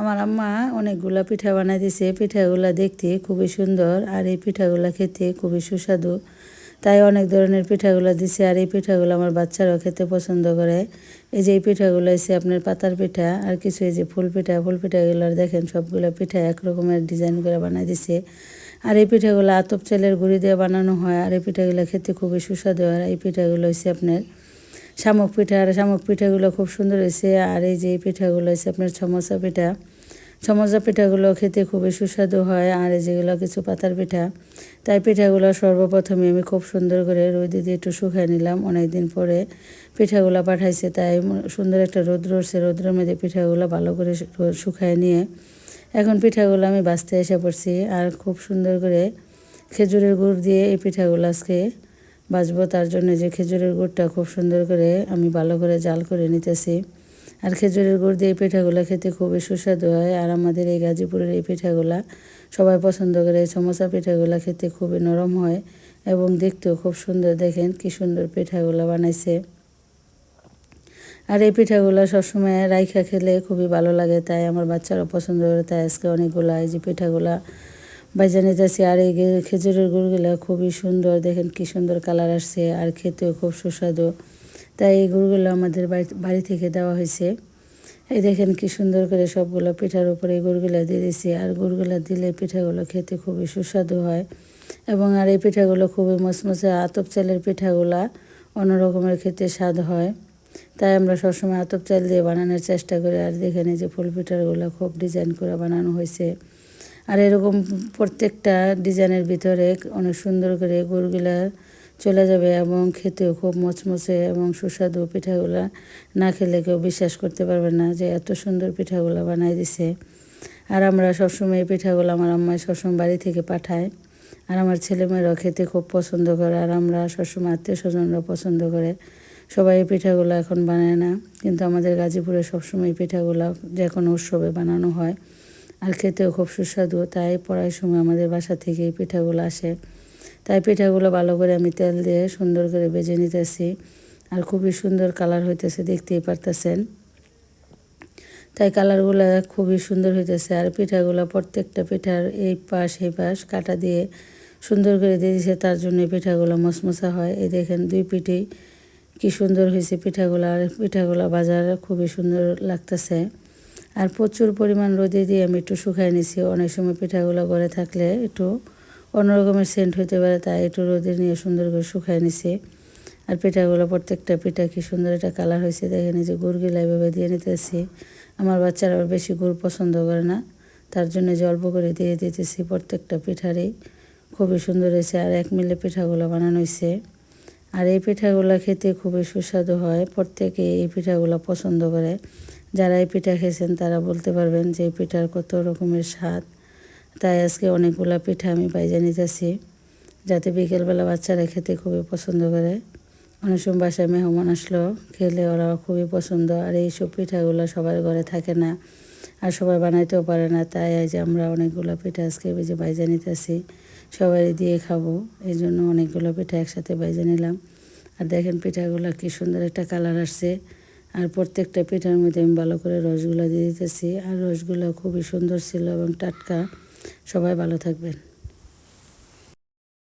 আমার আম্মা অনেকগুলা পিঠা বানাই দিছে। পিঠাগুলা দেখতে খুবই সুন্দর আর এই পিঠাগুলা খেতে খুবই সুস্বাদু। তাই অনেক ধরনের পিঠাগুলা দিছে আর এই পিঠাগুলো আমার বাচ্চারাও খেতে পছন্দ করে। এই যে এই পিঠাগুলো হচ্ছে আপনার পাতার পিঠা আর কিছু এই যে ফুল পিঠাগুলো দেখেন সবগুলো পিঠা এক রকমের ডিজাইন করে বানাই দিছে। আর এই পিঠাগুলো আতপ চালের গুঁড়ি দিয়ে বানানো হয় আর এই পিঠাগুলো খেতে খুবই সুস্বাদু। আর এই পিঠাগুলো হচ্ছে আপনার শামুক পিঠা আর শামুক পিঠাগুলো খুব সুন্দর হয়েছে। আর এই যে পিঠাগুলো হচ্ছে আপনার সমোসা পিঠাগুলো খেতে খুবই সুস্বাদু হয়। আর এই যেগুলো কিছু পাতার পিঠা। তাই পিঠাগুলো সর্বপ্রথমে আমি খুব সুন্দর করে রোদে দিয়ে একটু শুকাই নিলাম। অনেক দিন পরে পিঠাগুলো পাঠাইছে তাই সুন্দর একটা রোদ্র উঠছে। রোদ্রের মধ্যে পিঠাগুলো ভালো করে শুকায় নিয়ে এখন পিঠাগুলো আমি ভাজতে এসে পড়ছি। আর খুব সুন্দর করে খেজুরের গুড় দিয়ে এই পিঠাগুলো আজকে ভাজবো। তার জন্য যে খেজুরের গুড়টা খুব সুন্দর করে আমি ভালো করে জাল করে নিতেছি। আর খেজুরের গুড় দিয়ে এই পিঠাগুলো খেতে খুবই সুস্বাদু হয়। আর আমাদের এই গাজীপুরের এই পিঠাগুলা সবাই পছন্দ করে। এই সমোসা পিঠাগুলো খেতে খুবই নরম হয় এবং দেখতেও খুব সুন্দর। দেখেন কি সুন্দর পিঠাগুলো বানাইছে। আর এই পিঠাগুলো সবসময় রাইখা খেলে খুবই ভালো লাগে, তাই আমার বাচ্চারা পছন্দ করে। তাই আজকে অনেকগুলো এই যে পিঠাগুলা ভাজা নিতেছি। আর এই খেজুরের গুড়গুলো খুবই সুন্দর, দেখেন কি সুন্দর কালার আসছে আর খেতেও খুব সুস্বাদু। তাই এই গুড়গুলো আমাদের বাড়ি থেকে দেওয়া হয়েছে। এই দেখেন কি সুন্দর করে সবগুলো পিঠার উপরে এই গুড়গুলো দিয়ে দিয়েছি। আর গুড়গুলো দিলে পিঠাগুলো খেতে খুবই সুস্বাদু হয় এবং আর এই পিঠাগুলো খুবই মচমচে। আতপ চালের পিঠাগুলা অন্যরকমের খেতে স্বাদ হয়, তাই আমরা সবসময় আতপ চাল দিয়ে বানানোর চেষ্টা করি। আর দেখেন এই যে ফুল পিঠাগুলো খুব ডিজাইন করে বানানো হয়েছে। আর এরকম প্রত্যেকটা ডিজাইনের ভিতরে অনেক সুন্দর করে গুড়গুলা চলে যাবে এবং খেতেও খুব মচমচে এবং সুস্বাদু। পিঠাগুলা না খেলে কেউ বিশ্বাস করতে পারবে না যে এত সুন্দর পিঠাগুলো বানাই দিছে। আর আমরা সবসময় এই পিঠাগুলো আমার আম্মা সবসময় বাড়ি থেকে পাঠায় আর আমার ছেলেমেয়েরাও খেতে খুব পছন্দ করে। আর আমরা সবসময় আত্মীয় স্বজনরাও পছন্দ করে। সবাই এই পিঠাগুলো এখন বানায় না, কিন্তু আমাদের গাজীপুরে সবসময় এই পিঠাগুলো যে কোনো উৎসবে বানানো হয় আর খেতেও খুব সুস্বাদু। তাই পড়ার সময় আমাদের বাসা থেকে এই পিঠাগুলো আসে। তাই পিঠাগুলো ভালো করে আমি তেল দিয়ে সুন্দর করে ভেজে নিতেছি। আর খুবই সুন্দর কালার হইতেছে, দেখতেই পারতেছেন। তাই কালারগুলো খুবই সুন্দর হইতেছে। আর পিঠাগুলো প্রত্যেকটা পিঠার এই পাশ কাটা দিয়ে সুন্দর করে দিয়ে দিয়েছে, তার জন্য পিঠাগুলো মচমচা হয়। এই দেখেন দুই পিঠেই কি সুন্দর হয়েছে পিঠাগুলো। আর পিঠাগুলো বাজার খুবই সুন্দর লাগতেছে। আর প্রচুর পরিমাণ রোদে দিয়ে আমি একটু শুকাই নিছি। অনেক সময় পিঠাগুলো ঘরে থাকলে একটু অন্যরকমের সেন্ট হইতে পারে, তাই একটু রোদে নিয়ে সুন্দর করে শুকাই নিছি। আর পিঠাগুলো প্রত্যেকটা পিঠা কি সুন্দর একটা কালার হয়েছে। দেখেন এই যে গুড়গুলো এভাবে দিয়ে নিতেছি। আমার বাচ্চারা আবার বেশি গুড় পছন্দ করে না, তার জন্য যে অল্প করে দিয়ে দিতেছি। প্রত্যেকটা পিঠারই খুবই সুন্দর হয়েছে। আর এক মিলে পিঠাগুলো বানানো হয়েছে। আর এই পিঠাগুলো খেতে খুবই সুস্বাদু হয়। প্রত্যেকে এই পিঠাগুলো পছন্দ করে। যারা এই পিঠা খেয়েছেন তারা বলতে পারবেন যে এই পিঠার কত রকমের স্বাদ। তাই আজকে অনেকগুলো পিঠা আমি বাইজা নিতেছি, যাতে বিকেলবেলা বাচ্চারা খেতে খুবই পছন্দ করে। অনেক সময় বাসায় মেহমান আসলো, খেলে ওরা খুবই পছন্দ। আর এইসব পিঠাগুলো সবার ঘরে থাকে না আর সবাই বানাইতেও পারে না, তাই এই যে আমরা অনেকগুলো পিঠা আজকে যে বাইজা নিতেছি, সবাই দিয়ে খাবো। এই জন্য অনেকগুলো পিঠা একসাথে বাইজা নিলাম। আর দেখেন পিঠাগুলো কি সুন্দর একটা কালার আসছে। আর প্রত্যেকটা পিঠার মধ্যে আমি ভালো করে রসগুলো দিয়ে দিতেছি। আর রসগুলো খুবই সুন্দর ছিল এবং টাটকা। সবাই ভালো থাকবেন।